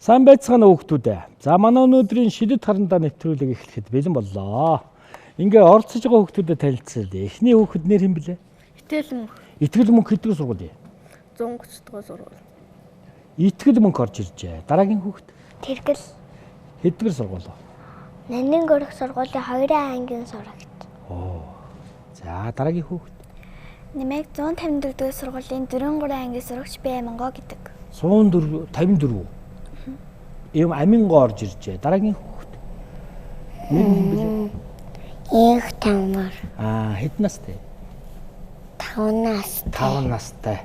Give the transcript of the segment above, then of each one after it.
Сайн байцгаана уу хүүхдүүд. За манай өнөөдрийн шидэт харандаа нэвтрүүлэг эхлэхэд бэлэн боллоо. Ингээ оролцож байгаа хүүхдүүдэд танилцуулъя. Эхний хүүхэд нэр хэн блэ? Итгэл мөнх. Итгэл мөнх хэдгээр сургууль? 130 дугаар сургууль. Итгэл мөнх орж иржээ. Дараагийн хүүхэд Тэргэл хэдгээр сургууль? Нандин горох сургуулийн 2 ангийн сурагт. Оо. За дараагийн хүүхэд Нэмээд 154 дэх сургуулийн 4-3 ангийн сурагч Б Монго гэдэг. 154 54. Ийм амингоо орж иржээ. Дараагийн хүүхэд нэр хэн блэ? Их тамар. Хэд настай? 5 нас. 5 настай.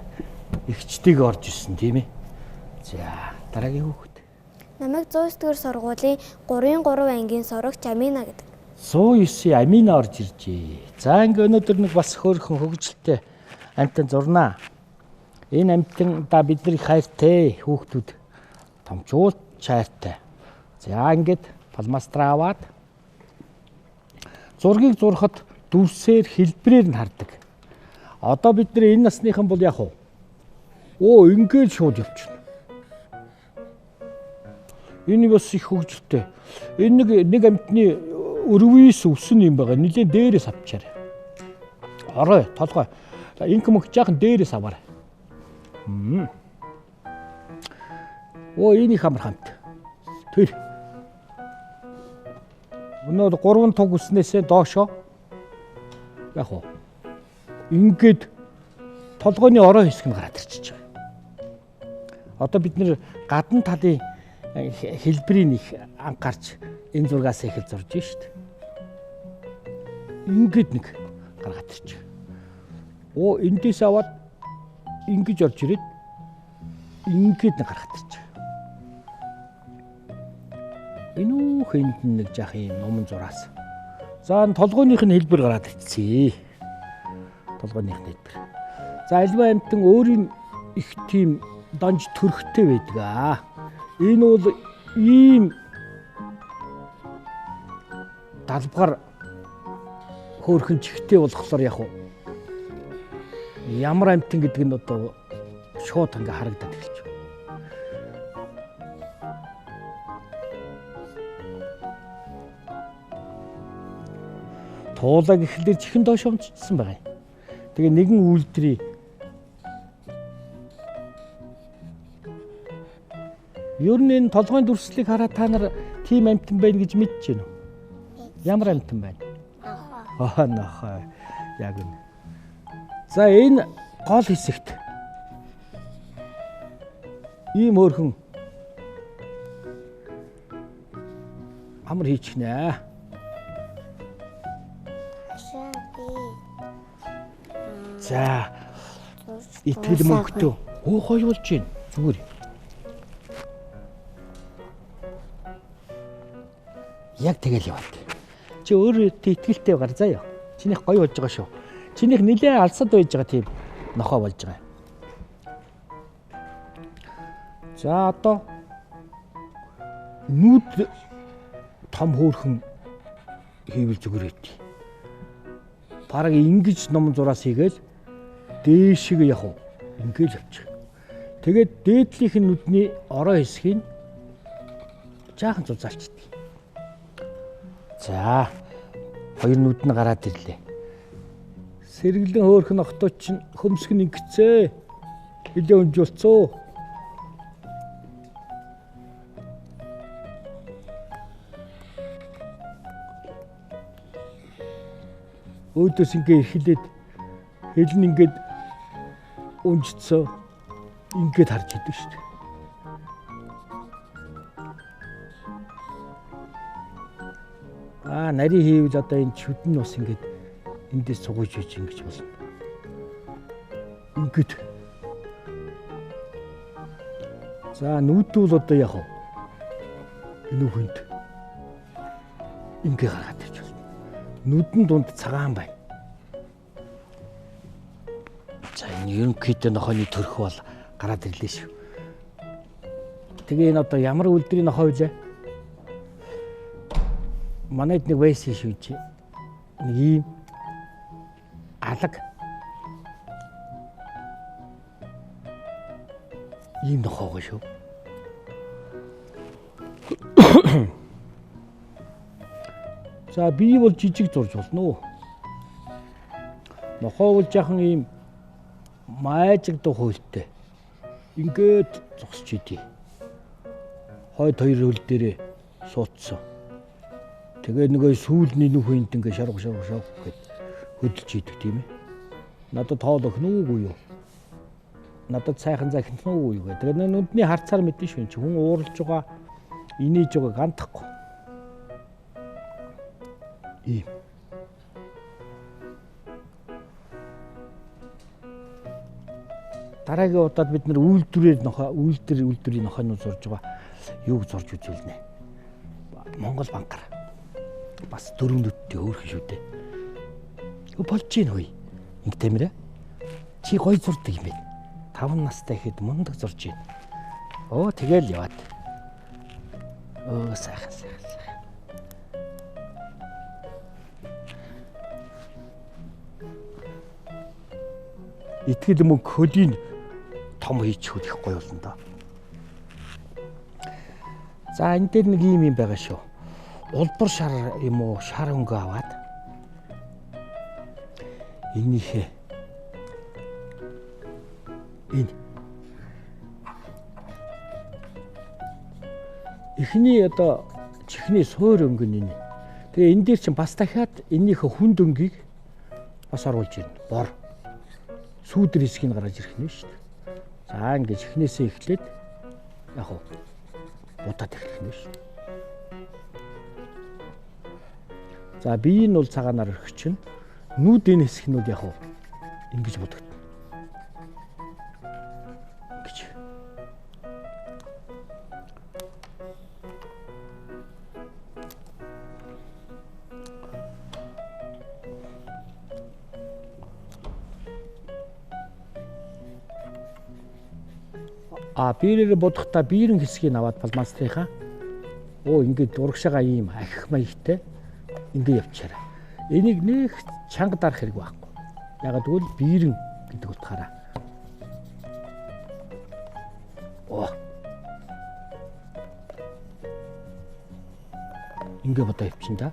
Игчдэг орж ирсэн тийм ээ. За дараагийн хүүхэд Намайг 109 дэх сургуулийн 3-3 ангийн сурагч Амина гэдэг. 109 Амина орж иржээ. За ингээ өнөөдөр нэг бас хөөрхөн хөгжилтэй амтан зурнаа. Энэ амтанда бидний хайртай хүүхдүүд томчууд чайртай. За ингээд палмастра аваад зургийг зурхад дүрсээр хэлбэрээр нь хардаг. Одоо бид нар энэ насныхан бол яг оо ингээд шууд явчихна. Энэ бас их хөгжилтэй. Энэ нэг амтны өрвөөс өвсөн юм байгаа. Нилийн дээрээс авчаарай. Орой, толгой. Инк мөх жаахан дээрээс аваарай. Оо энэ их амар хамт. Тэр. Өнөөдөр 3 туг үснээсээ доошоо. Яг уу. Ингээд толгойн орой хэсэг нь гараад ирчихэж байгаа. Одоо бид нэр гадна талын хэлбэрийн их анхаарч энэ зургаас ихэл зурж шít. Ингээд нэг гаргаад ирчих. Оо эндээс аваад ингэж орж ирээд ингээд нэг гаргаад ирчих. Энэ үхэнд нэг жах юм номон зураас. За толгойных нь хэлбэр гараад ирчихье. Толгойных нь хэлбэр. За альва амтан өөрийн их тийм донж төрхтэй байдаг. Энэ бол ийм далбгаар хөөрхөн чихтэй болохоор яг уу ямар амтан гэдэг нь одоо шууд ингээ харагдаад эхэлж байна. Туулаа гэхлээр чихэн доош өмчсөн байгаа юм. Тэгээ нэгэн үйлдвэрийн ер нь энэ толгойн дүрслэлийг хараад та нар тийм амтан байна гэж мэдэж байна уу? Ямар амтан байна? Нохой. Яг үнэ. За энэ гол хэсэгт ийм өөрхөн амар хийчихнэ. За итгэл мөнгөтэй. Оо гоё болж байна. Зүгээр. Яг тэгэл яваад. Чи өөрөө итгэлтэй гар заяа. Чинийх гоё болж байгаа шүү. Чинийх нилээ алсад байж байгаа тийм нохоо болж байгаа. За одоо нүд том хөөрхөн хийвэл зүгээр ээ. Бараг ингэж ном зураас хийгээл дээшиг яг ингээл явчих. Тэгээд дээдлийнх нь нүдний орой хэсгийг жаахан зузаалчихдээ. За хоёр нүд нь гараад ирлээ. Сэргэлэн хөөрхөн охтоо чинь хөмсг нь ингэцээ. Хилээ өнжүүлцөө. Өөдөөс ингээ эхлээд хэл нь ингээд унжцоо ингээд харж идэв шүү дээ. Нарийн хийвэл одоо энэ чүдэн бас ингээд эндээс цугуйж ийж ингэж болно. Ингээд. За нүүдүүл одоо яг энэ хүнд ингээ гаргаад ирж байна. Нүдэн дунд цагаан байна. За энэ ерөнхийдөө нохойны төрх бол гараад ирлээ шүү. Тэгээ энэ одоо ямар үйлдвэрийн нохой вэ? Манайд нэг байсан шүү чи. Нэг ийм алаг ийм нохойгоо шүү. За бие бол жижиг зурж болно уу? Нохоо бол жаахан ийм майжигдах хуйлтай. Ингээд зогсож идэв. Хойд хоёр хөл дээрээ суудсан. Тэгээ нөгөө сүүлний нүхэнд ингээд шарга гэд хөдөлж идэг тийм ээ. Надад тоол өхнө үгүй юу? Надад сайхан захин уу юу гэх. Тэгээ нүдний харцаар мэдэн шүү чи хүн ууралж байгаа инээж байгаа гандахгүй. Ийм. Дараагийн удаад бид нэр үйлдвэрийн нохойнууд зурж байгаа юуг зурж үзүүлнэ. Монгол банкар. Бас дөрөв нүдтэй өөрхөн шүү дээ. Болж гин хөөе. Ингэтэмэрэ. Чи гоё зурдаг юм байна. 5 настай ихэд мундаг зурж байна. Оо тэгэл яваад. Оо сайхан. Итгэл мөнгө хөлийн том хийж хөдөлөхгүй болно доо. За энэ дээр нэг юм байгаа шүү. Улбар шар юм уу шар өнгө аваад энийхээ энэ эхний одоо чихний суур өнгө нь энэ. Тэгээ энэ дээр чинь бас дахиад энийхээ хүнд өнгийг бас оруулж ирнэ. Бор сүүдэр хэсгийг гаргаж ирэх нь шүү дээ. За ингэж эхнээсээ эхлээд яг уу будаад эхлэх нь шүү. За бие нь бол цагаанаар өрөх чинь нүд энэ хэсгнүүд яг уу ингэж будагт. Ингэж. Биерээр бодохдоо биерэн хэсгийг аваад балмастрынхаа ингээд урагшаага ийм ахих маягтай ингээд явчаарай. Энийг нэг чанга дарах хэрэг байхгүй. Ягаад гэвэл биерэн гэдэг утгаараа. Ингээд бодоо явчихна да.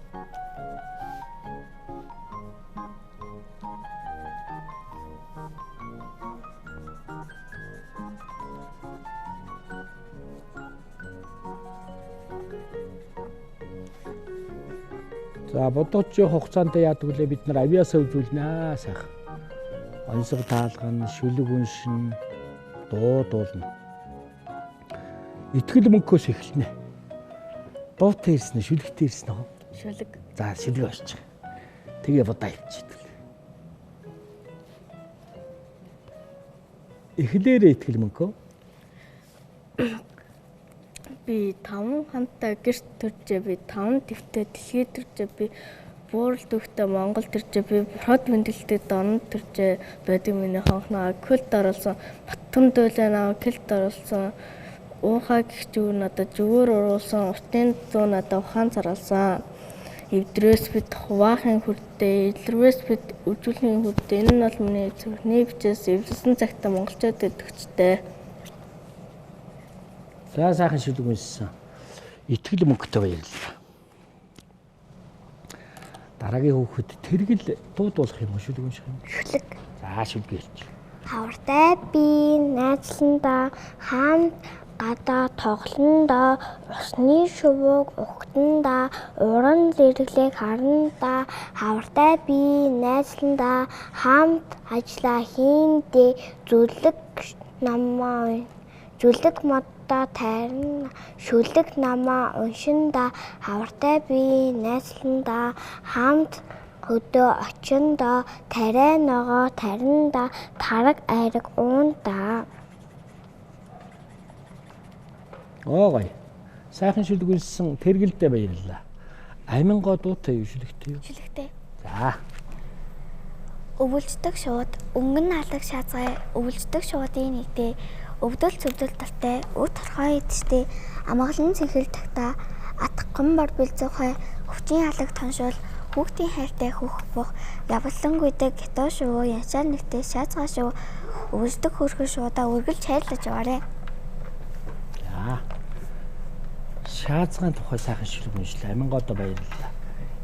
За бодооч хугацаанд яадаг лээ бид нар авиасаа үзүүлнэ сайхан. Онцгой таалган, шүлэг үншин, дуудуулна. Итгэл мөнгөөс эхэлнэ. Дуутай ирсэн, шүлэгтэй ирсэн аа. Шүлэг. За шүлэг очиж. Тэгээ бодоо явчихдаг. Эхлээрээ итгэл мөнгөө. Би 5 хамтаа гэрт төржээ, би 5 твтэй дэлхийд төржээ, би буурал дүүхтэй Монгол төржээ, би прод мэндэлтэй донод төржээ, байдаг миний хонхноо көлд оруулсан, батхан дуулаа көлд оруулсан, уухай гихчүүр надад зүгээр уруулсан, уртын зүү надад ухаан царгалсан. Эвдрээс бид хуваахын хүрдээ, илрвээс бид үжүүлэхийн хүрдээ. Энэ нь бол миний зүрхний бичээс эвдсэн цагтаа монголчууд өгчтэй. За сайхан шүлэг үнссэн. Итгэл мөнгөтэй баярлалаа. Дараагийн хүүхэд тэргэл дуудуулах юм уу шүлэг үнсэх юм? Шүлэг. За шүлэг хэлж. Хавартай би найзландаа хаан гадаа тоглондоо усны шувууг угтандаа уран зэрэглээг харандаа хавартай би найзландаа хамт ажиллаа хийндээ зүлэг модоо тайрна шүлэг намаа уншинда хавартай би найзландаа хамт хөдөө очиндоо тариа ногоо таринда тараг айраг уунда. Гой. Сайхан шүлэг үнссэн тэргэлдээ баярлалаа. Амингоо дуутай юу шүлэгтэй юу? Шүлэгтэй. За. Өвөлждөг шууд өнгөн наалаг шаазгай өвөлждөг шуудын нэгдээ өвдөл цөвдөл талтай өт хорхой идтэй амгалан цэнхэл тагта атгхан бор бэлзөхай хүчин алаг тоншуул хүүхдийн хайртай хөх бох явлангүйдэг гетоо шүү яншаар нэгтэй шаазгаа шүү өвөлждөг хөрхөн шуудаа үргэлж хайрлаж яваарэ. За. Шаазгаан тухай сайхан шүлэг үнслээ. Амингоодоо баярлалаа.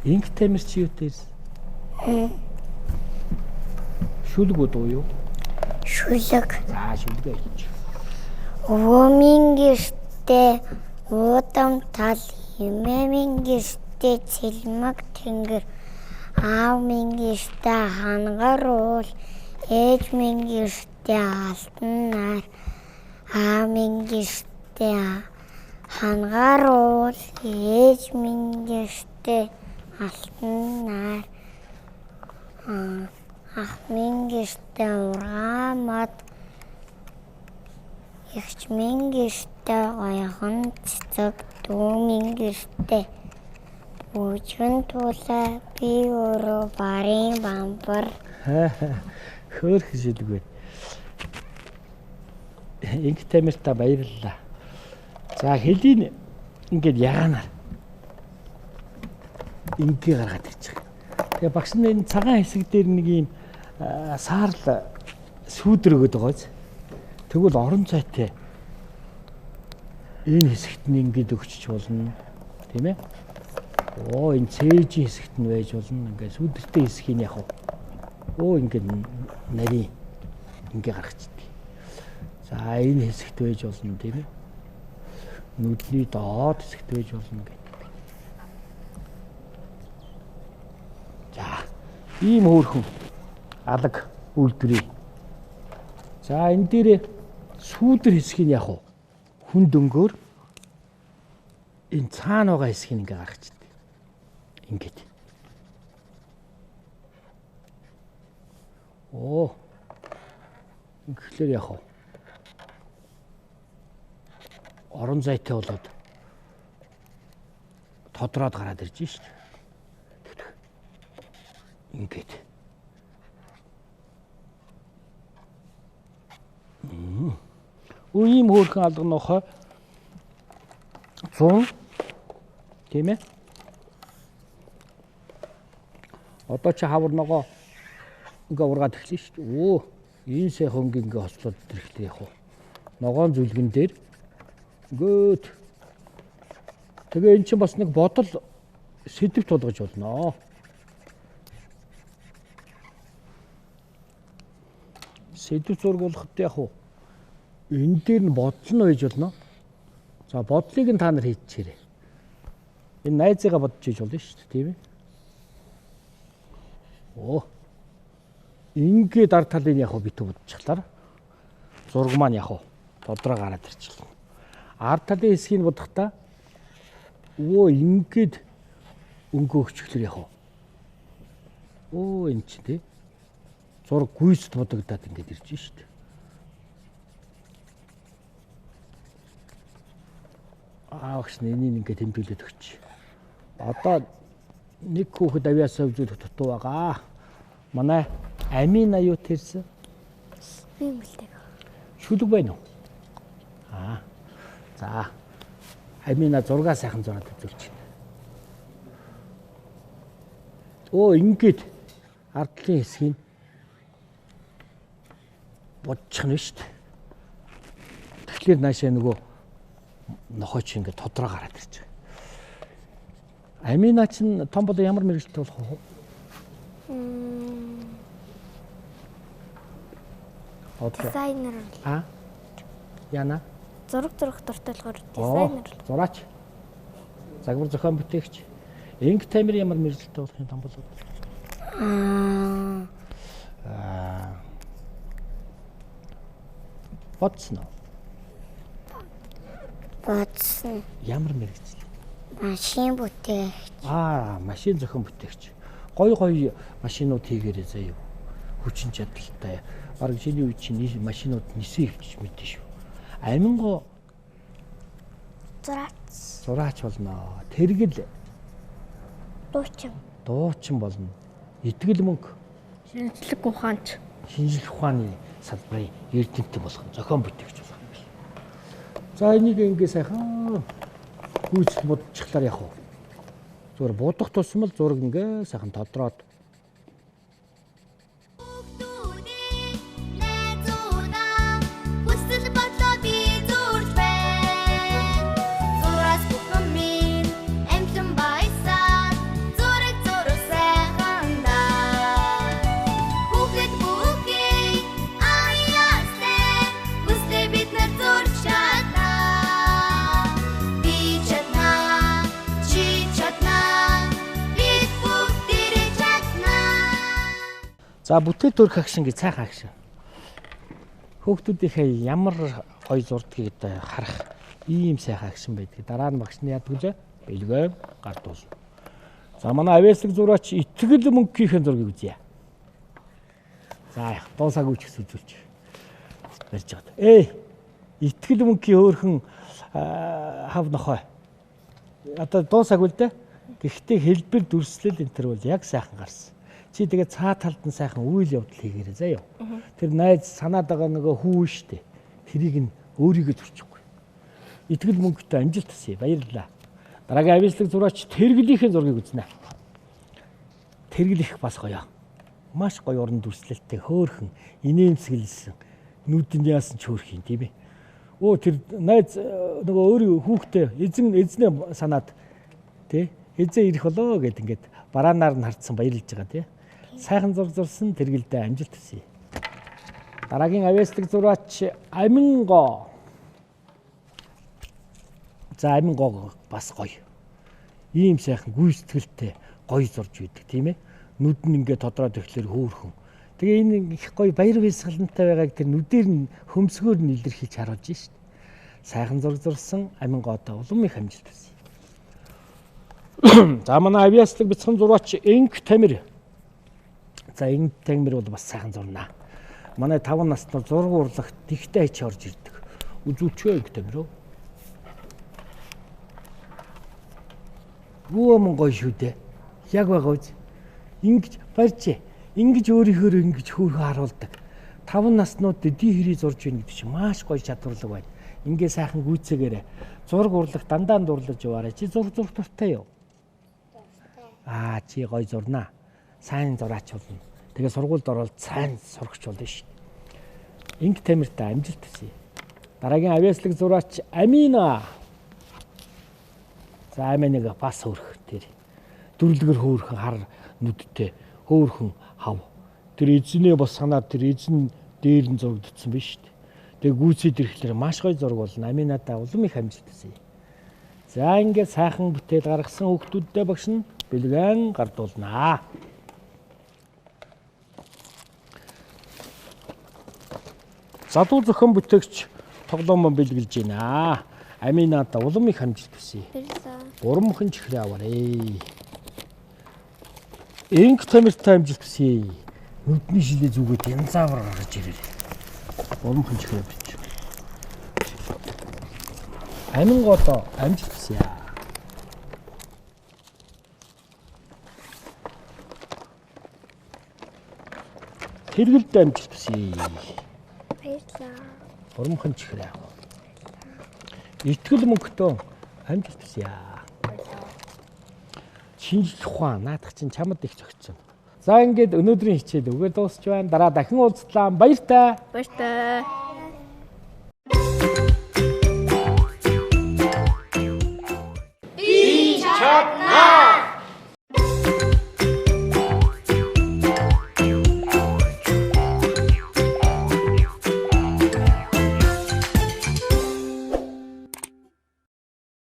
Инх тамир чи юу дээрс? Шүлгүүд үү юу? Шүлэг. За шүлгээ хийж. Өвөөмийн гэртээ уудам тал хэмээмийн гэртээ цэлмэг тэнгэр аавмийн гэртээ хангар уул ээжмийн гэртээ алтан нар аавмийн гэртээ хангар уул ээжмийн гэртээ алтан нар ахмийн гэртээ ургаан мод ягчмийн гэртээ гоёхон цэцэг дүүмийн гэртээ бүжгэн тулаа би өөрөө барын бамбар. Хөөх шилгүй. Инх тамирта баярлалаа. За хэлийн ингээд ягаанаар ингээ гаргаад ирж байгаа. Тэгээ багш нь энэ цагаан хэсэг дээр нэг юм саарл сүүдэр өгöd байгааз. Тэгвэл орон зайтай энэ хэсэгт нь ингээд өгчөж болно. Тийм ээ? Оо энэ цээжийн хэсэгт нь байж болно. Ингээд сүүдэртэй хэсгийг яг ингээд нарийн ингээ гаргачихдаг. За энэ хэсэгт байж болно тийм ээ. Нүдний доод хэсэгт байж болно гэдэг. За ийм хөөрхөн алаг үйлдвэрээ. За энэ дээр сүүдэр хэсгийг яг хүн дөнгөөр энэ цаана байгаа хэсгийг ингээ гаргачихдаг. Ингээд. Оо. Ингээхээр яг орон зайтай болоод тодроод гараад ирж шít. Ингээд. Ийм хөөрхөн алга нохой 100 тийм ээ. Одоо чи хавар ногоо ингээ ургаад эхлэв шүү дээ. Өө энэ сайхан ингээ хослоод ирэхлээр яг ногоон зүлгэн дээр ингээд тэгээ эн чинь бас нэг бодол сэдв тулгаж болно. Сэдв зургуулахад яг энэ дээр нь бодол нь байж болно. За бодлыг нь та нар хийчихээрэй. Энэ найзыгаа бодож хийж болно шүү дээ, тийм ээ. Оо. Ингээд ард талын яг битүү бодчихлаа. Зураг маань яг додроо гараад ирчихлээ. Ард талын хэсгийг бодохдаа өө ингээд өнгөөгчлөр яг. Оо энэ ч тий. Зураг гүйцэд бодогдоод ингээд ирж шүү дээ.Аагш нэнийг ингээд тэмдэглээд өгч. Одоо нэг хүүхэд авьяасаа үзүүлэх дутуу байгаа. Манай Амина юу тэрсэн? Би мэлдэг. Шүлэг байна уу? За. Амина зураг сайхан зураад үзүүлж байна. Оо ингээд ардлын хэсгийг бодчих нь шүү дээ. Тэгэхээр наашаа нөгөө нохойч ингээд тодроо гараад ирж байгаа. Амина чинь том бол ямар мэрэгчлээ болох вэ? Дизайнер. Яна? Зураг дуртай болохоор дизайнер. Зураач. Загвар зохион бүтээгч. Инх тамир ямар мэрэгчлээ болох юм том бол? Бодсон уу? Бодсон. Ямар мэрэгчлээ? Машин бүтээгч. Машин зохион бүтээгч. Гоё машинууд хийгээрэй заяа. Хүчин чадалтай. Бараг чиний үе чинь машинууд нисэн хөвчж мэдэн шүү. Аминго зураач болно. Тэргэл дуучин болно. Итгэл мөнгө. Шинжлэх ухаанч. Шинжлэх ухааны салбарын эрдэмтэн болох зохион бүтээгч болох юм байна. За энийг ингээ сайхан гүйцэл бодчихлаар яг уу. Зүгээр будах тусмал зураг ингээ сайхан тодроод зураг За бүтээл төрөх агшин гэж цайхан агшин. Хүүхдүүдийнхээ ямар гоё зурдгийг одоо харах ийм сайхан агшин байдаг. Дараа нь багш нь яадаг вэ? Бэлгээ гардуулна. За манай авьяаслаг зураач итгэл мөнгөхийн зургийг үзье. За яах дуусааг үчс үзүүлж барьж байгаа. Итгэл мөнгөхийн хөөрхөн хав нохой. Одоо дуусааг үл дээ. Гэхдээ хэлбэр дүрслэл энэ төр бол яг сайхан гарсан. Чи тэгээ цаа талд нь сайхан үйл явдал хийгээрэй заяа. Тэр найз санаад байгаа нөгөө хүү штэ. Тэрийг нь өөрийгөө зурчихгүй. Итгэл мөнгөтэй амжилт хүсье. Баярлалаа. Дараагийн авьяаслаг зураач тэргэлийнхээ зургийг үзнэ. Тэргэл их бас гоё. Маш гоё уран дүрслэлтэй хөөрхөн инээмсэглсэн нүдэнд яасан ч хөөрх юм тийм ээ. Тэр найз нөгөө өөрийн хүүхдээ эзнээ санаад тий эзээ ирэх болоо гэд ингээд бараанаар нь хардсан баярлж байгаа тий. Сайхан зураг зурсан тэргэлдээ амжилт хүсье. Дараагийн авьяаслаг зураач Амингоо. За Амингоо бас гоё. Ийм сайхан гүйцэтгэлтэй гоё зурж үйдэг тийм ээ. Нүд нь ингээд тодроод ирэхлээр хөөрхөн. Тэгээ энэ их гоё баяр баясгалантай байгааг тэр нүдээр нь хөмсгөөр нь илэрхийлж харуулж шít. Сайхан зураг зурсан Амингоодоо улам их амжилт хүсье. За манай авьяаслаг бяцхан зураач Энг Тамир. За Энг Тамир бол бас сайхан зурнаа. Манай 5 наснаар зураг урлагт тэгтэй хич орж ирдэг. Үзүүлчихөө Энг Тамир. Гүм гоё шүү дээ. Яг байгаа үз. Ингэж барьж, ингэж өөрийнхөө ингэж хөөрхөн харуулдаг. 5 наснууд дэдий хэрий зурж байна гэдэг чинь маш гоё чадварлаг байна. Ингээ сайхан гүйцээгээрээ зураг урлах дандаа дурлаж яваарай. Чи зураг дуртай юу? Чи гоё зурнаа. Сайн зураач болно. Тэгээ сургуульд ороод сайн сурагч болно шүү. Энг Тамиртай амжилт хүсье. Дараагийн авьяаслаг зураач Амина. За Аминыг бас хөөрх тэр. Дүрлэгэр хөөрхөн хар нүдтэй хөөрхөн хав. Тэр эзнээ бас санаад тэр эзэн дээр нь зурагдсан биз шүү дээ. Тэгээ гүйцэд ирэхлээр маш гоё зураг болно. Аминадаа улам их амжилт хүсье. За ингээд сайхан бүтээл гаргасан хүүхдүүдтэй багш нь бэлгэн гардуулнаа. Залуу зохион бүтээгч тоглоом бэлгэлж байна. Аминадаа улам их амжилт хүсье. Гурванхан чихрээ аваарэ. Энг Тамиртай амжилт хүсье. Нүдний шилээ зүгээд янзаавар гаргаж ирээрэй. Гурванхан чихрээ бич. Амингоодоо амжилт хүсье. Тэргэлдээ амжилт хүсье. Баярлалаа. Гурванхан чихрээ аваа. Итгэл мөнгөтэй амжилт хүсье. Шинжлэх ухаан наадах чинь чамд их зөгцсөн. За ингээд өнөөдрийн хичээл үгээр дуусч байна. Дараа дахин уулзлаа. Баяртай. Баяртай.